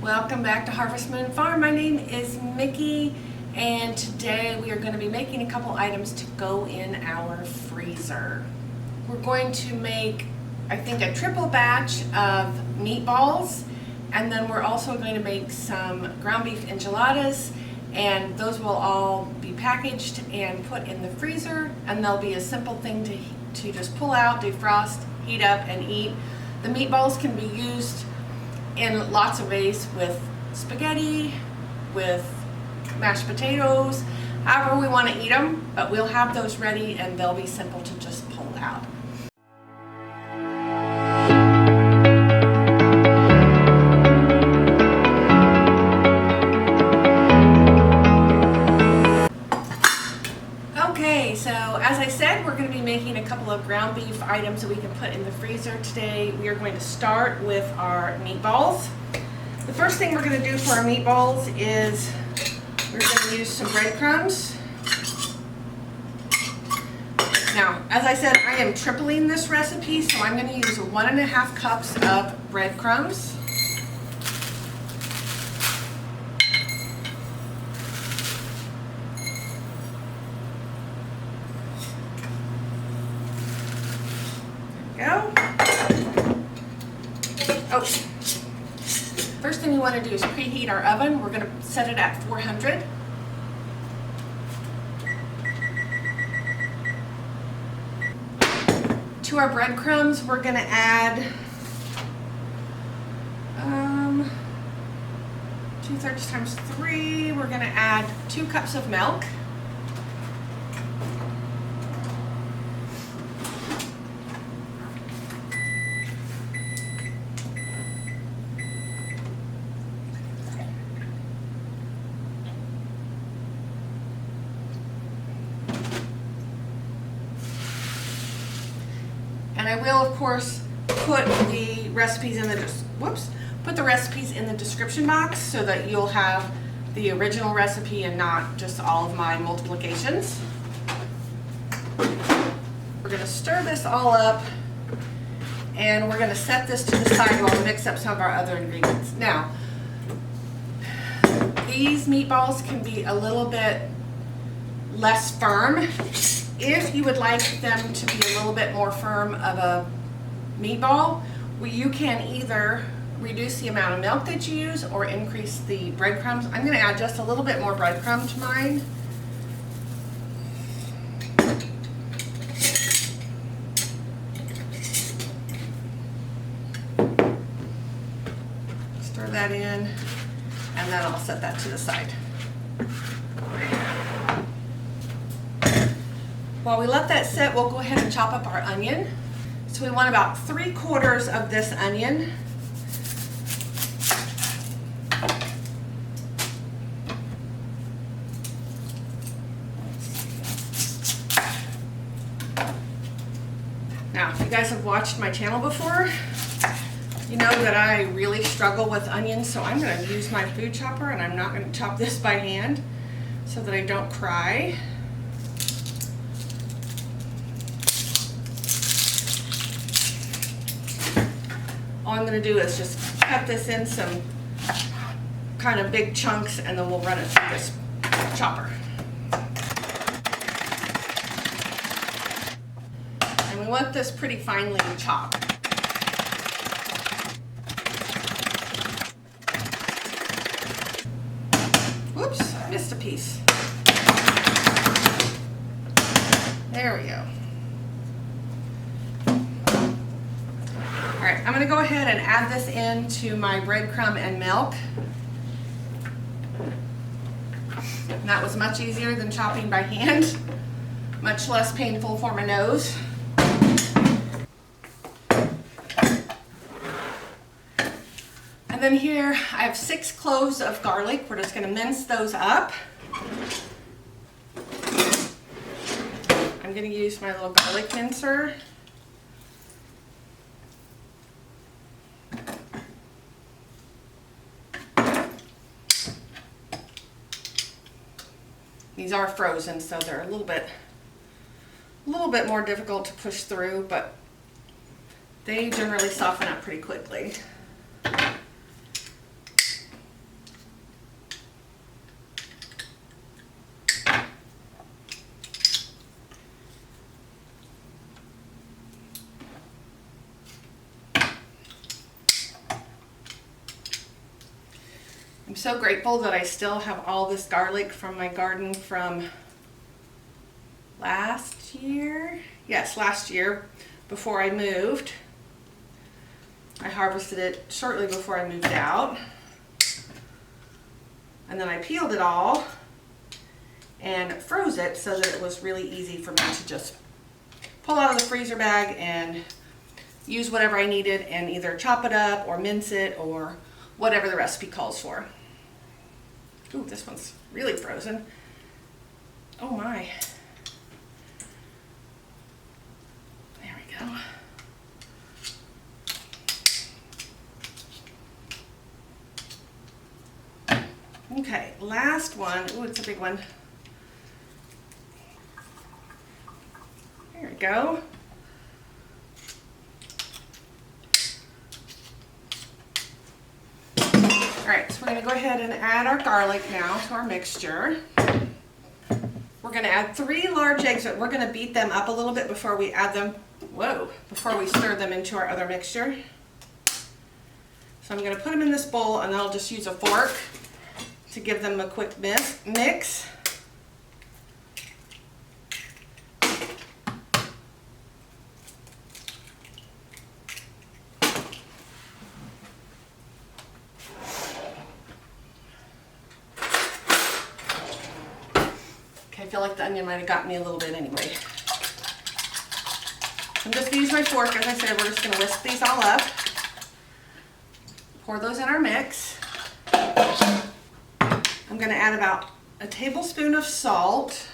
Welcome back to Harvest Moon Farm. My name is Mickey, and today we are going to be making a couple items to go in our freezer. We're going to make, I think, a triple batch of meatballs, and then we're also going to make some ground beef enchiladas, and those will all be packaged and put in the freezer, and they'll be a simple thing to just pull out, defrost, heat up, and eat. The meatballs can be used in lots of ways, with spaghetti, with mashed potatoes, however we want to eat them, but we'll have those ready and they'll be simple to just pull out. Okay, so as I said, we're going to be making a couple of ground beef items that we can put in the freezer today. We are going to start with our meatballs. The first thing we're going to do for our meatballs is we're going to use some breadcrumbs. Now, as I said, I am tripling this recipe, so I'm going to use 1.5 cups of breadcrumbs. Go. Oh, first thing we want to do is preheat our oven. We're going to set it at 400. To our breadcrumbs, we're going to add 2/3 times 3. We're going to add 2 cups of milk. And I will, of course, put the recipes in the description box so that you'll have the original recipe and not just all of my multiplications. We're going to stir this all up, and we're going to set this to the side while we mix up some of our other ingredients. Now, these meatballs can be a little bit less firm. If you would like them to be a little bit more firm of a meatball, you can either reduce the amount of milk that you use or increase the breadcrumbs. I'm going to add just a little bit more breadcrumb to mine. Stir that in, and then I'll set that to the side. While we let that sit, we'll go ahead and chop up our onion. So we want about 3/4 of this onion. Now, if you guys have watched my channel before, you know that I really struggle with onions, so I'm going to use my food chopper, and I'm not going to chop this by hand so that I don't cry. All I'm going to do is just cut this in some kind of big chunks, and then we'll run it through this chopper. And we want this pretty finely chopped. Whoops, missed a piece. There we go. Alright, I'm going to go ahead and add this into my breadcrumb and milk. And that was much easier than chopping by hand, much less painful for my nose. And then here I have 6 cloves of garlic. We're just going to mince those up. I'm going to use my little garlic mincer. These are frozen, so they're a little bit more difficult to push through, but they generally soften up pretty quickly. I'm so grateful that I still have all this garlic from my garden from last year. Yes, last year before I moved. I harvested it shortly before I moved out. And then I peeled it all and froze it so that it was really easy for me to just pull out of the freezer bag and use whatever I needed and either chop it up or mince it or whatever the recipe calls for. Ooh, this one's really frozen. Oh my. There we go. Okay, last one. Ooh, it's a big one. There we go. All right, so we're going to go ahead and add our garlic now to our mixture. We're going to add 3 large eggs, but we're going to beat them up a little bit before we add them. Whoa, before we stir them into our other mixture. So I'm going to put them in this bowl, and then I'll just use a fork to give them a quick mix. Okay, I feel like the onion might have got me a little bit anyway. I'm just going to use my fork. As I said, we're just going to whisk these all up. Pour those in our mix. I'm going to add about a tablespoon of salt.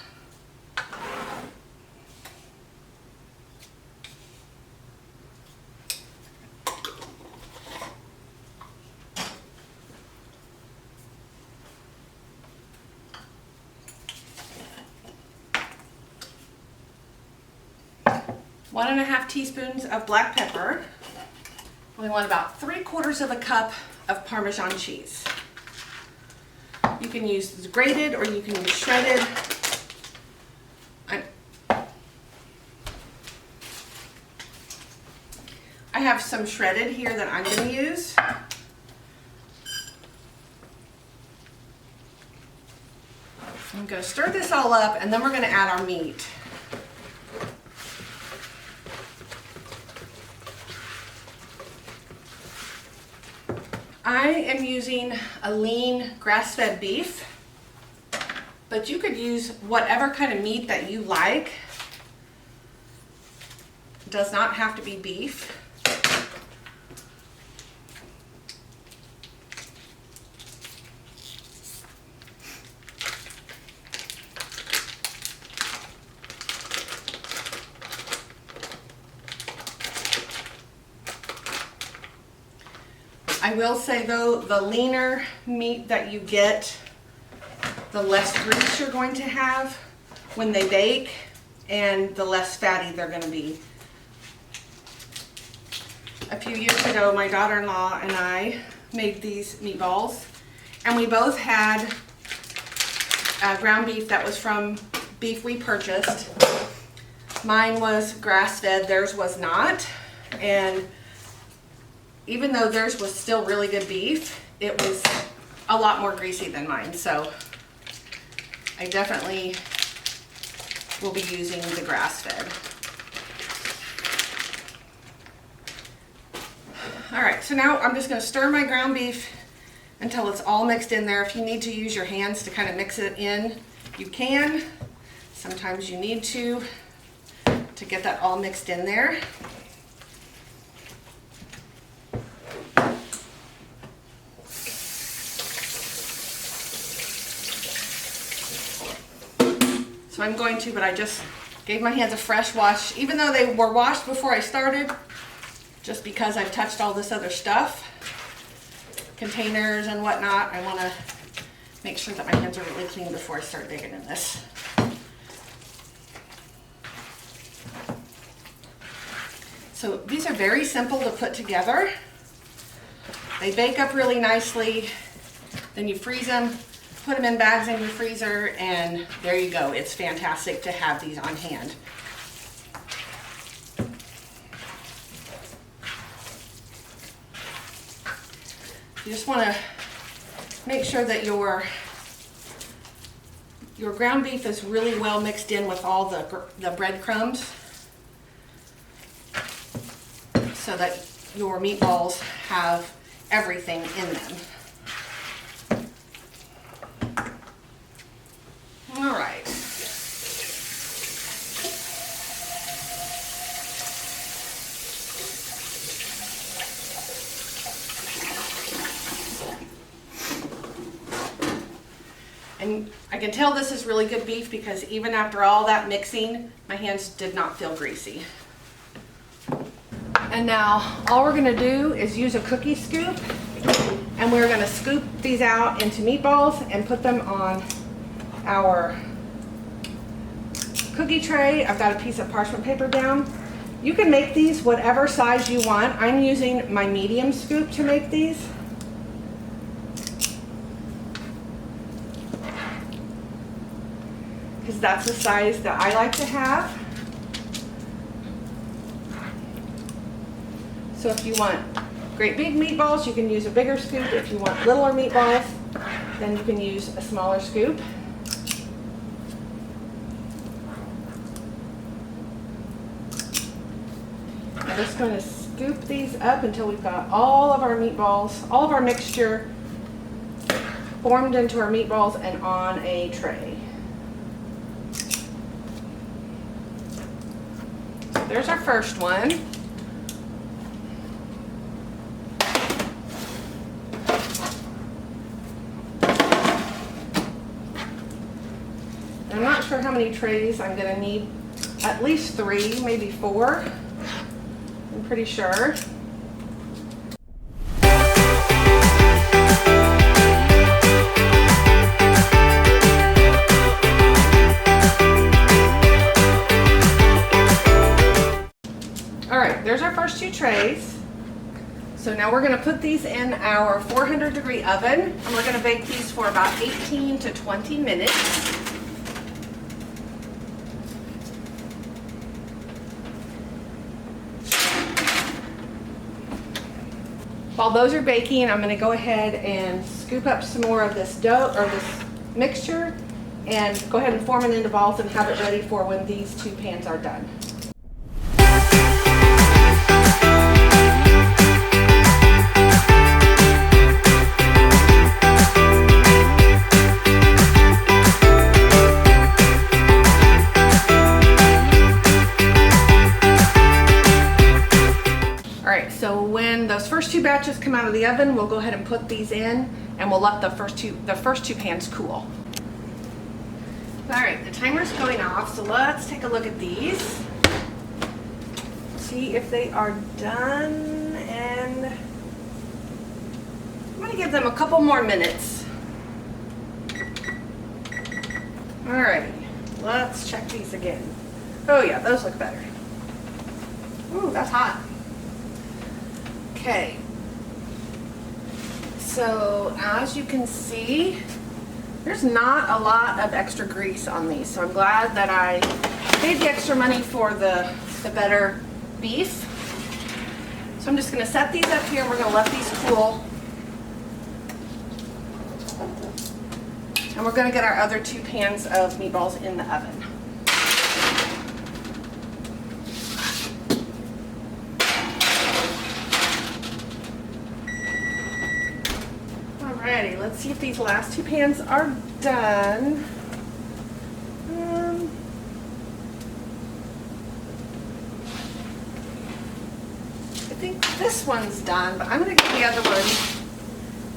One and a half teaspoons of black pepper. We want about 3/4 of a cup of Parmesan cheese. You can use grated or you can use shredded. I have some shredded here that I'm going to use. I'm going to stir this all up, and then we're going to add our meat. I am using a lean grass-fed beef, but you could use whatever kind of meat that you like. It does not have to be beef. I will say though, the leaner meat that you get, the less grease you're going to have when they bake, and the less fatty they're going to be. A few years ago, my daughter-in-law and I made these meatballs, and we both had ground beef that was from beef we purchased. Mine was grass-fed, theirs was not, and even though theirs was still really good beef, it was a lot more greasy than mine, so I definitely will be using the grass-fed. All right, so now I'm just going to stir my ground beef until it's all mixed in there. If you need to use your hands to kind of mix it in, you can. Sometimes you need to get that all mixed in there. So I'm going to, but I just gave my hands a fresh wash, even though they were washed before I started, just because I've touched all this other stuff, containers and whatnot. I want to make sure that my hands are really clean before I start digging in this. So these are very simple to put together. They bake up really nicely. Then you freeze them, put them in bags in your freezer, and there you go. It's fantastic to have these on hand. You just want to Make sure that your ground beef is really well mixed in with all the breadcrumbs so that your meatballs have everything in them. All right. And I can tell this is really good beef because even after all that mixing, my hands did not feel greasy. And now all we're gonna do is use a cookie scoop, and we're gonna scoop these out into meatballs and put them on our cookie tray. I've got a piece of parchment paper down. You can make these whatever size you want. I'm using my medium scoop to make these. Because that's the size that I like to have. So if you want great big meatballs, you can use a bigger scoop. If you want littler meatballs, then you can use a smaller scoop. I'm just going to scoop these up until we've got all of our meatballs, all of our mixture formed into our meatballs and on a tray. So there's our first one. I'm not sure how many trays I'm going to need. At least 3, maybe 4. I'm pretty sure. All right, there's our first 2 trays. So now we're going to put these in our 400-degree oven, and we're going to bake these for about 18 to 20 minutes. While those are baking, I'm going to go ahead and scoop up some more of this dough or this mixture and go ahead and form it into balls and have it ready for when these 2 pans are done. So when those first 2 batches come out of the oven, we'll go ahead and put these in, and we'll let the first two pans cool. All right, the timer's going off, so let's take a look at these. See if they are done, and I'm gonna give them a couple more minutes. All right, let's check these again. Oh yeah, those look better. Ooh, that's hot. Okay, so as you can see, there's not a lot of extra grease on these, so I'm glad that I paid the extra money for the better beef. So I'm just going to set these up here, and we're going to let these cool. And we're going to get our other 2 pans of meatballs in the oven. Alrighty, let's see if these last 2 pans are done. I think this one's done, but I'm going to give the other one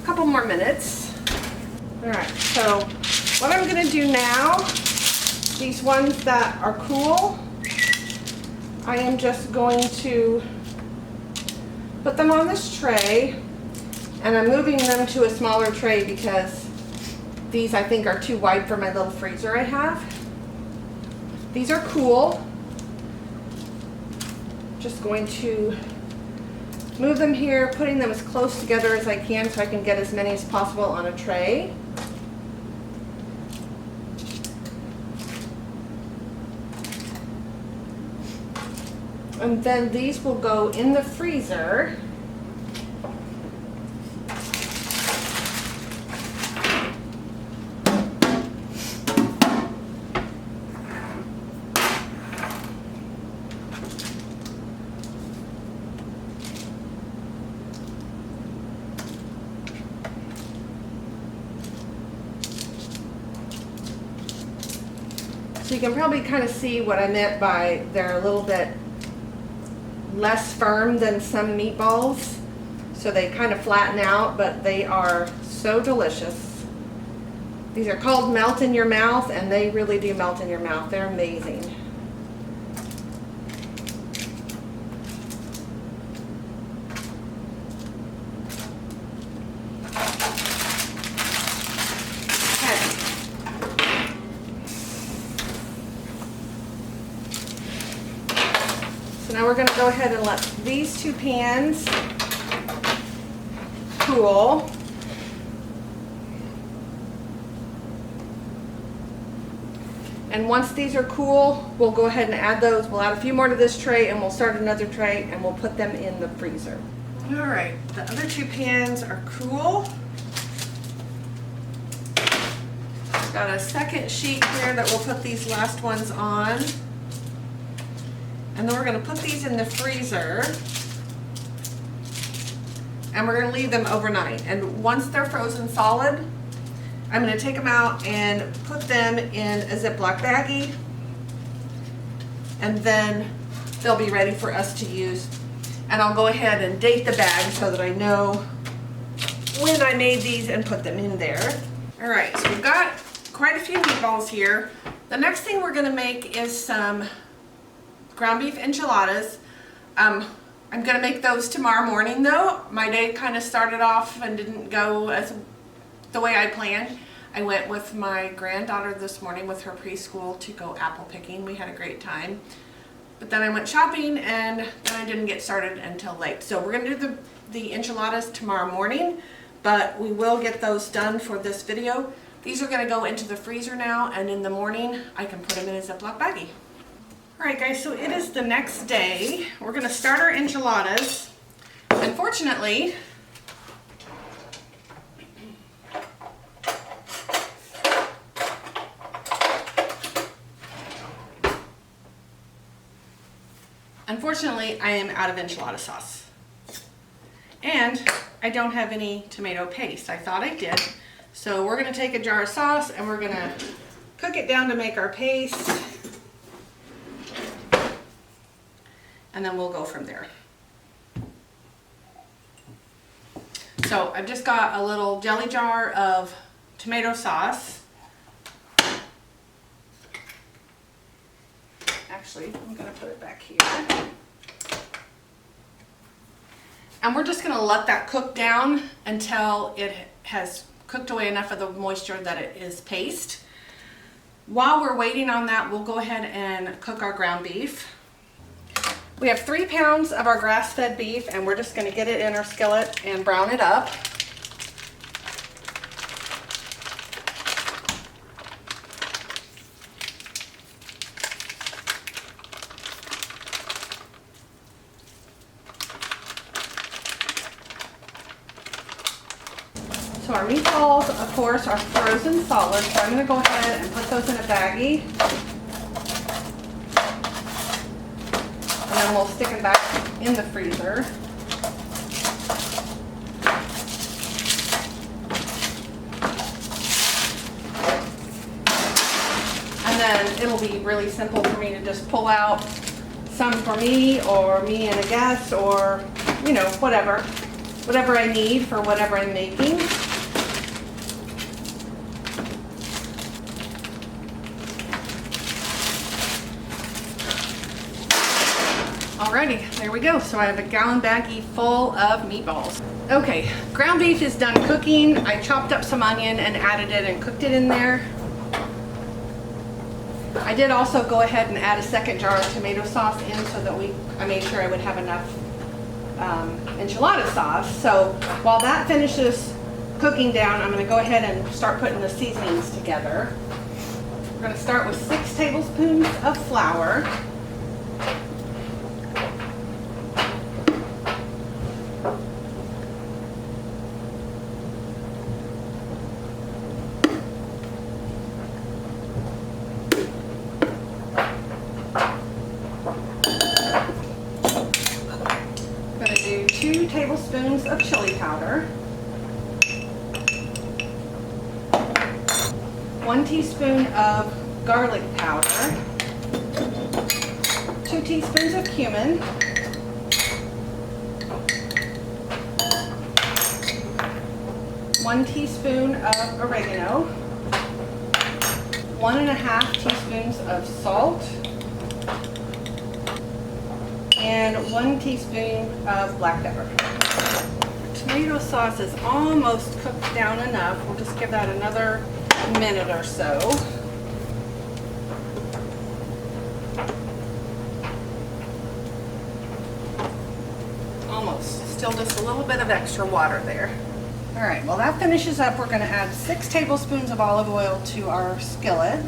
a couple more minutes. Alright, so what I'm going to do now, these ones that are cool, I am just going to put them on this tray. And I'm moving them to a smaller tray because these I think are too wide for my little freezer I have. These are cool. Just going to move them here, putting them as close together as I can so I can get as many as possible on a tray. And then these will go in the freezer So you can probably kind of see what I meant by they're a little bit less firm than some meatballs. So they kind of flatten out, but they are so delicious. These are called melt in your mouth, and they really do melt in your mouth. They're amazing. Now we're going to go ahead and let these two pans cool. And once these are cool, we'll go ahead and add those. We'll add a few more to this tray, and we'll start another tray, and we'll put them in the freezer. All right, the other two pans are cool. Got a second sheet here that we'll put these last ones on. And then we're going to put these in the freezer, and we're going to leave them overnight. And once they're frozen solid, I'm going to take them out and put them in a Ziploc baggie, and then they'll be ready for us to use. And I'll go ahead and date the bag so that I know when I made these and put them in there. All right, so we've got quite a few meatballs here. The next thing we're going to make is some ground beef enchiladas. I'm gonna make those tomorrow morning though. My day kind of started off and didn't go as the way I planned. I went with my granddaughter this morning with her preschool to go apple picking. We had a great time. But then I went shopping, and then I didn't get started until late. So we're gonna do the enchiladas tomorrow morning, but we will get those done for this video. These are gonna go into the freezer now, and in the morning I can put them in a Ziploc baggie. Alright guys, so it is the next day. We're going to start our enchiladas. Unfortunately, I am out of enchilada sauce. And I don't have any tomato paste. I thought I did. So we're going to take a jar of sauce, and we're going to cook it down to make our paste. And then we'll go from there. So I've just got a little jelly jar of tomato sauce. Actually, I'm going to put it back here. And we're just going to let that cook down until it has cooked away enough of the moisture that it is paste. While we're waiting on that, we'll go ahead and cook our ground beef. We have 3 pounds of our grass-fed beef, and we're just going to get it in our skillet and brown it up. So our meatballs, of course, are frozen solid, so I'm going to go ahead and put those in a baggie. And then we'll stick them back in the freezer. And then it'll be really simple for me to just pull out some for me, or me and a guest, or, you know, whatever I need for whatever I'm making. Alrighty, there we go. So I have a gallon baggie full of meatballs. Okay, ground beef is done cooking. I chopped up some onion and added it and cooked it in there. I did also go ahead and add a second jar of tomato sauce in so that I made sure I would have enough enchilada sauce. So while that finishes cooking down, I'm going to go ahead and start putting the seasonings together. We're going to start with 6 tablespoons of flour. I'm going to do 2 tablespoons of chili powder, 1 teaspoon of garlic powder, 2 teaspoons of cumin, 1 teaspoon of oregano, 1.5 teaspoons of salt, and 1 teaspoon of black pepper. Tomato sauce is almost cooked down enough. We'll just give that another minute or so. Almost. Still just a little bit of extra water there. All right, well that finishes up. We're going to add 6 tablespoons of olive oil to our skillet.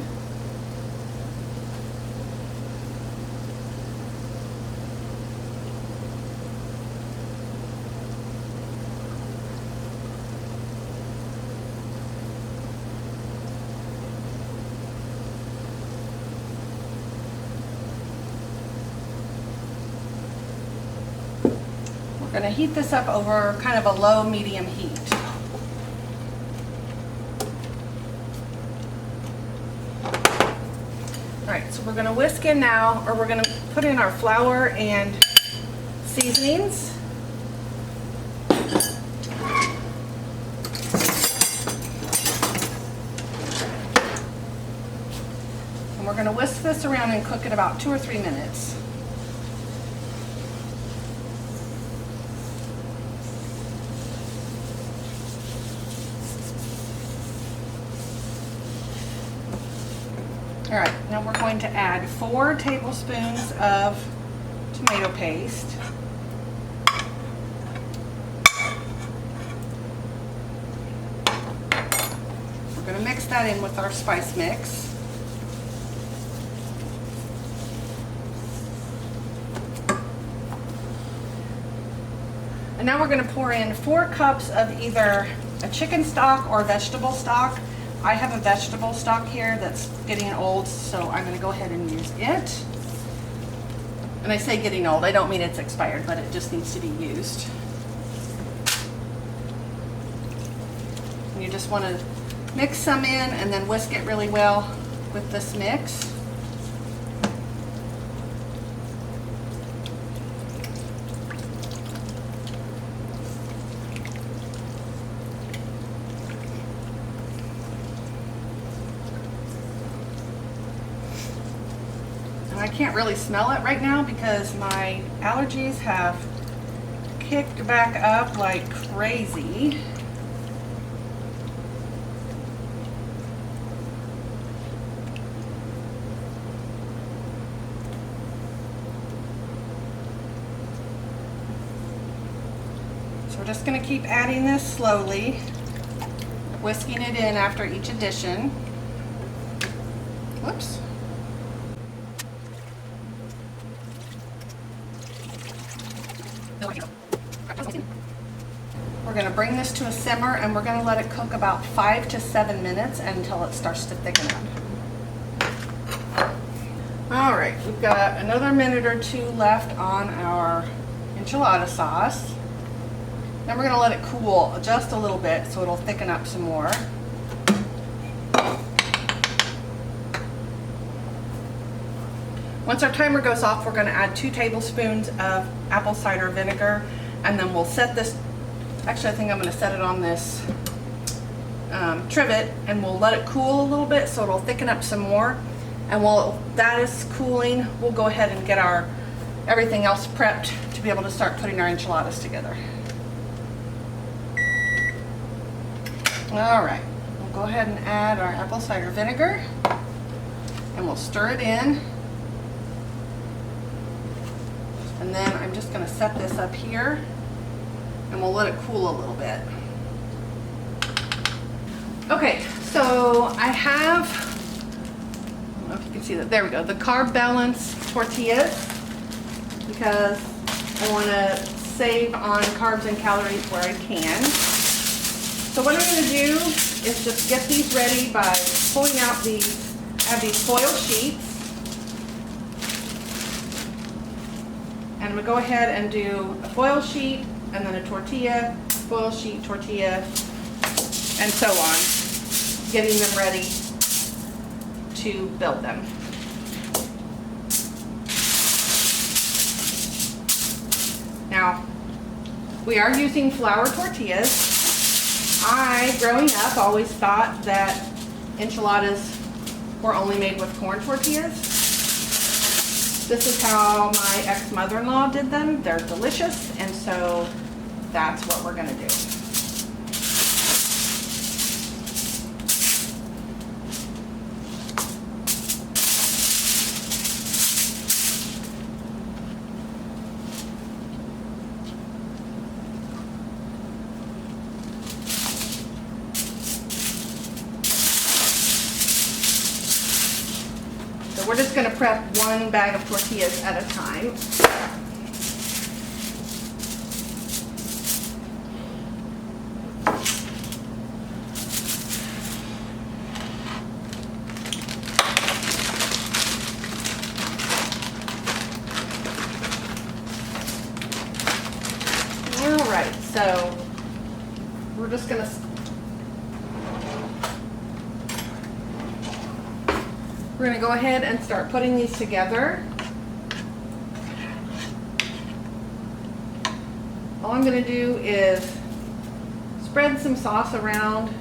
We're going to heat this up over kind of a low medium heat. Alright, so we're going to whisk in now, or we're going to put in our flour and seasonings. And we're going to whisk this around and cook it about 2 or 3 minutes. All right, now we're going to add 4 tablespoons of tomato paste. We're going to mix that in with our spice mix. And now we're going to pour in 4 cups of either a chicken stock or vegetable stock. I have a vegetable stock here that's getting old, so I'm going to go ahead and use it. And I say getting old, I don't mean it's expired, but it just needs to be used. And you just want to mix some in and then whisk it really well with this mix. I can't really smell it right now because my allergies have kicked back up like crazy. So we're just going to keep adding this slowly, whisking it in after each addition. Whoops. We're going to bring this to a simmer and we're going to let it cook about 5 to 7 minutes until it starts to thicken up. Alright, we've got another minute or 2 left on our enchilada sauce. Then we're going to let it cool just a little bit so it'll thicken up some more. Once our timer goes off, we're going to add 2 tablespoons of apple cider vinegar, and then we'll set this, actually I think I'm going to set it on this trivet, and we'll let it cool a little bit so it'll thicken up some more. And while that is cooling, we'll go ahead and get our everything else prepped to be able to start putting our enchiladas together. Alright, we'll go ahead and add our apple cider vinegar, and we'll stir it in. And then I'm just going to set this up here and we'll let it cool a little bit. Okay, so I have, I don't know if you can see that, there we go, the carb balance tortillas, because I want to save on carbs and calories where I can. So what I'm going to do is just get these ready by pulling out these, I have these foil sheets. And I'm going to go ahead and do a foil sheet, and then a tortilla, foil sheet, tortilla, and so on, getting them ready to build them. Now, we are using flour tortillas. I, growing up, always thought that enchiladas were only made with corn tortillas. This is how my ex-mother-in-law did them. They're delicious, and so that's what we're gonna do. So we're just gonna prep one bag of tortillas at a time. All right, so we're just gonna go ahead and start putting these together. All I'm gonna do is spread some sauce around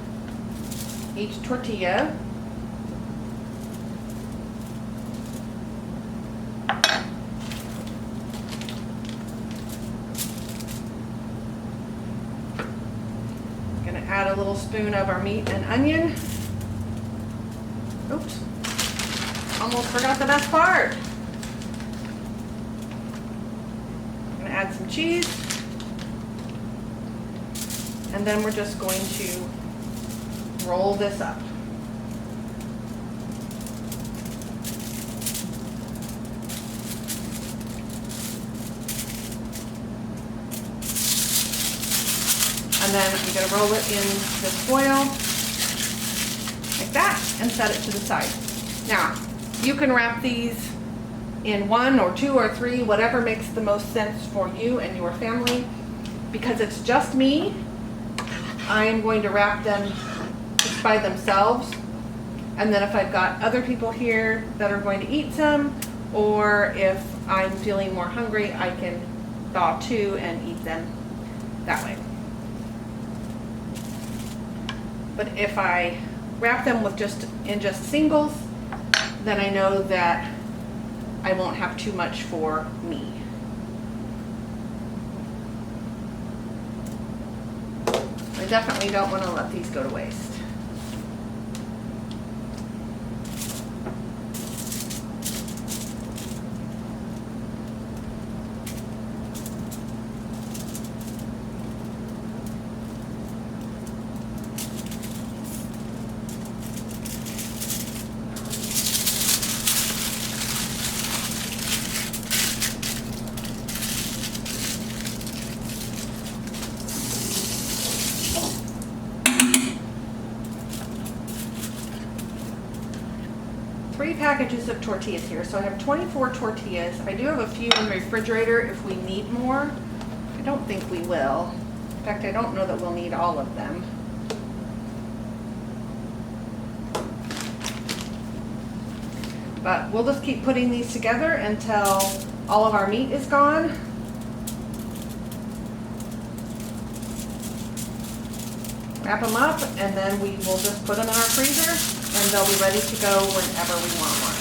each tortilla. Gonna add a little spoon of our meat and onion. Oops. Almost forgot the best part. I'm gonna add some cheese. And then we're just going to roll this up. And then I'm gonna roll it in this foil like that and set it to the side. Now, you can wrap these in 1 or 2 or 3, whatever makes the most sense for you and your family. Because it's just me, I am going to wrap them just by themselves. And then if I've got other people here that are going to eat some, or if I'm feeling more hungry, I can thaw 2 and eat them that way. But if I wrap them with just singles, then I know that I won't have too much for me. I definitely don't want to let these go to waste. Packages of tortillas here, so I have 24 tortillas. I do have a few in the refrigerator if we need more. I don't think we will. In fact, I don't know that we'll need all of them. But we'll just keep putting these together until all of our meat is gone. Wrap them up, and then we will just put them in our freezer, and they'll be ready to go whenever we want one.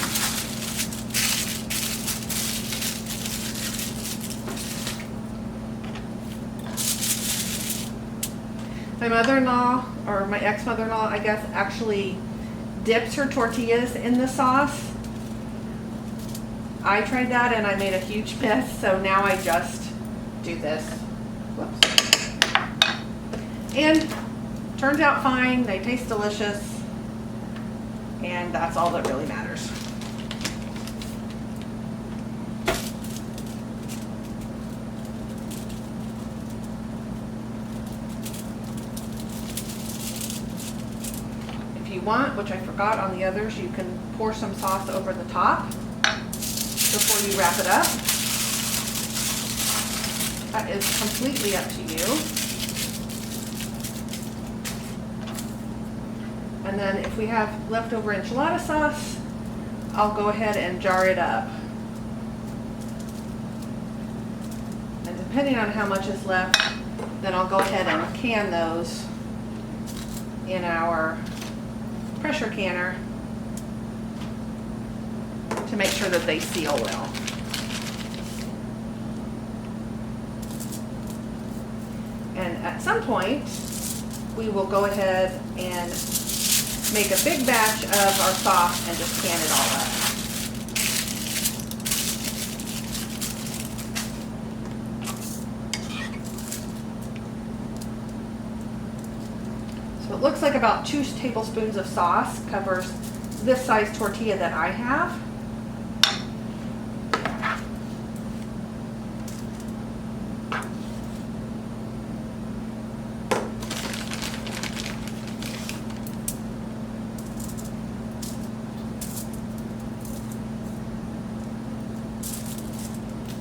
My mother-in-law, or my ex-mother-in-law, I guess, actually dips her tortillas in the sauce. I tried that and I made a huge mess, so now I just do this. Whoops. And turns out fine, they taste delicious, and that's all that really matters. If you want, which I forgot on the others, you can pour some sauce over the top before you wrap it up. That is completely up to you. And then if we have leftover enchilada sauce, I'll go ahead and jar it up. And depending on how much is left, then I'll go ahead and can those in our pressure canner to make sure that they seal well. And at some point, we will go ahead and make a big batch of our sauce and just can it all up. So it looks like about 2 tablespoons of sauce covers this size tortilla that I have.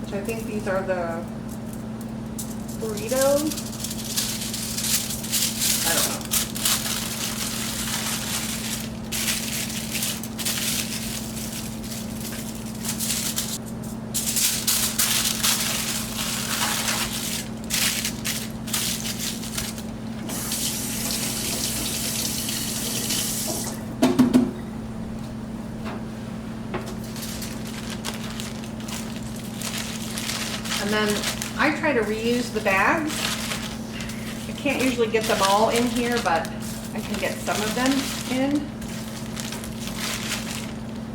I think these are the burritos. I don't know. And then I try to reuse the bags. I can't usually get them all in here, but I can get some of them in.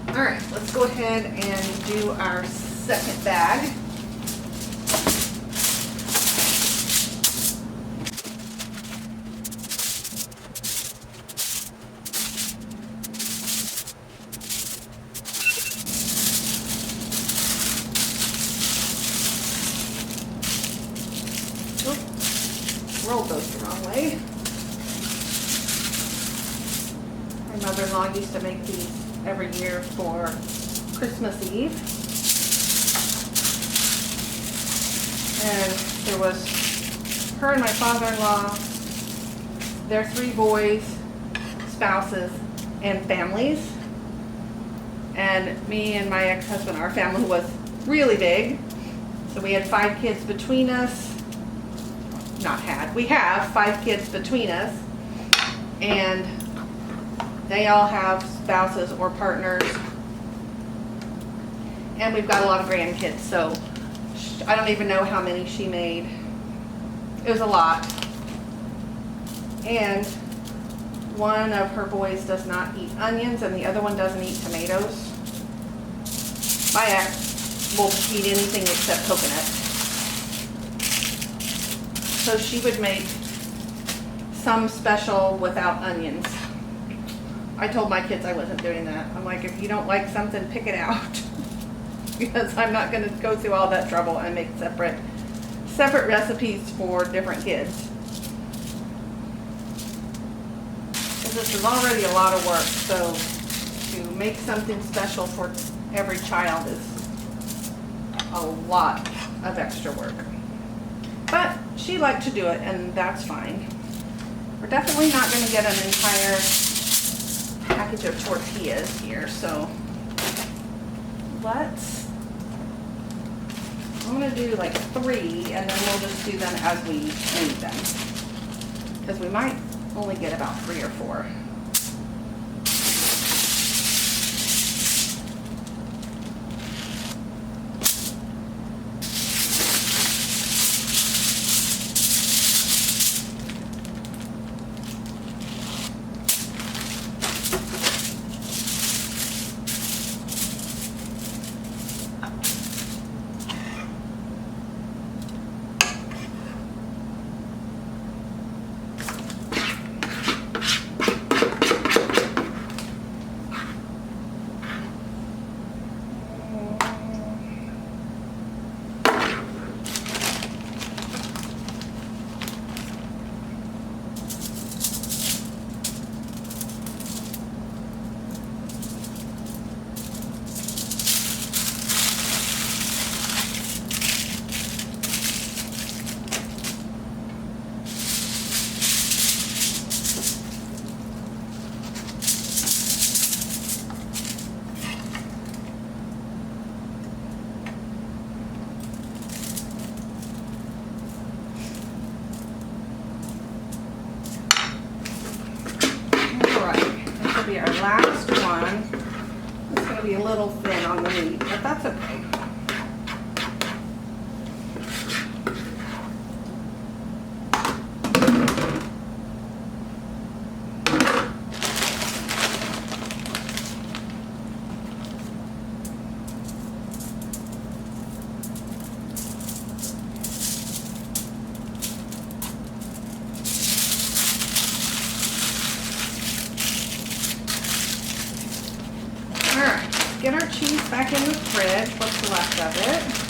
All right, let's go ahead and do our second bag. Rolled those the wrong way. My mother-in-law used to make these every year for Christmas Eve. And there was her and my father-in-law, their 3 boys, spouses, and families. And me and my ex-husband, our family was really big. So we had 5 kids between us. We have 5 kids between us, and they all have spouses or partners, and we've got a lot of grandkids, so I don't even know how many she made. It was a lot. And one of her boys does not eat onions, and the other one doesn't eat tomatoes. My ex will eat anything except coconut. So she would make some special without onions. I told my kids I wasn't doing that. I'm like, if you don't like something, pick it out. Because I'm not going to go through all that trouble and make separate recipes for different kids. Because this is already a lot of work, so to make something special for every child is a lot of extra work. But she liked to do it, and that's fine. We're definitely not going to get an entire package of tortillas here, so I'm going to do like 3, and then we'll just do them as we need them. Because we might only get about 3 or 4. be our last one. It's going to be a little thin on the meat, but that's okay. Get our cheese back in the fridge, what's left of it.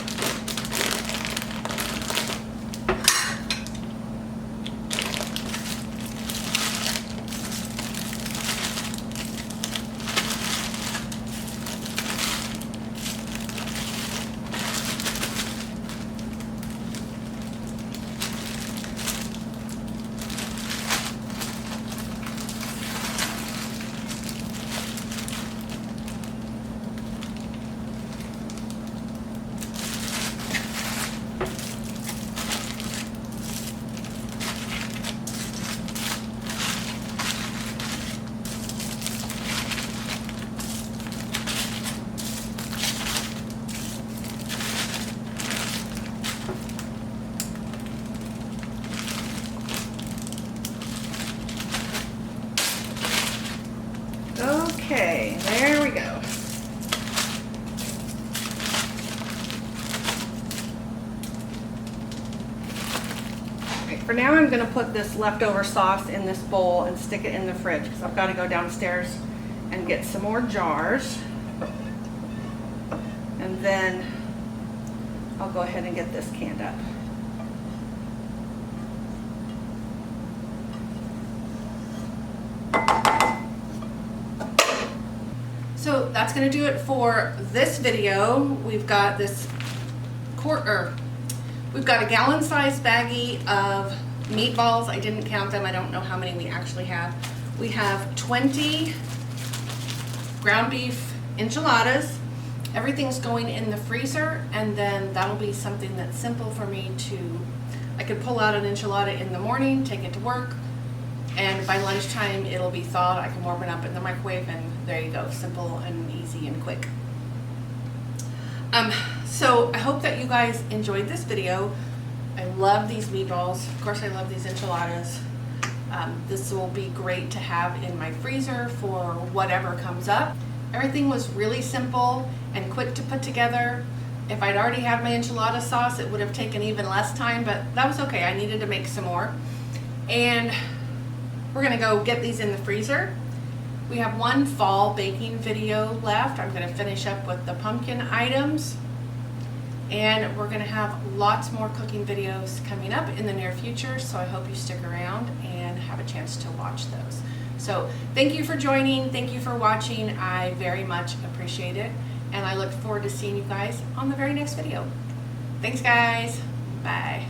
Okay, there we go. Okay, for now I'm going to put this leftover sauce in this bowl and stick it in the fridge because I've got to go downstairs and get some more jars. And then I'll go ahead and get this canned up. So that's going to do it for this video. We've got this we've got a gallon-sized baggie of meatballs. I didn't count them. I don't know how many we actually have. We have 20 ground beef enchiladas. Everything's going in the freezer, and then that'll be something that's simple for me to, I could pull out an enchilada in the morning, take it to work, and by lunchtime it'll be thawed. I can warm it up in the microwave, and there you go, simple and easy and quick. So I hope that you guys enjoyed this video. I love these meatballs. Of course I love these enchiladas. This will be great to have in my freezer for whatever comes up. Everything was really simple and quick to put together. If I'd already had my enchilada sauce, it would have taken even less time, but that was okay. I needed to make some more. And we're gonna go get these in the freezer. We have one fall baking video left. I'm gonna finish up with the pumpkin items. And we're gonna have lots more cooking videos coming up in the near future, so I hope you stick around and have a chance to watch those. So thank you for joining, thank you for watching. I very much appreciate it, and I look forward to seeing you guys on the very next video. Thanks guys, bye.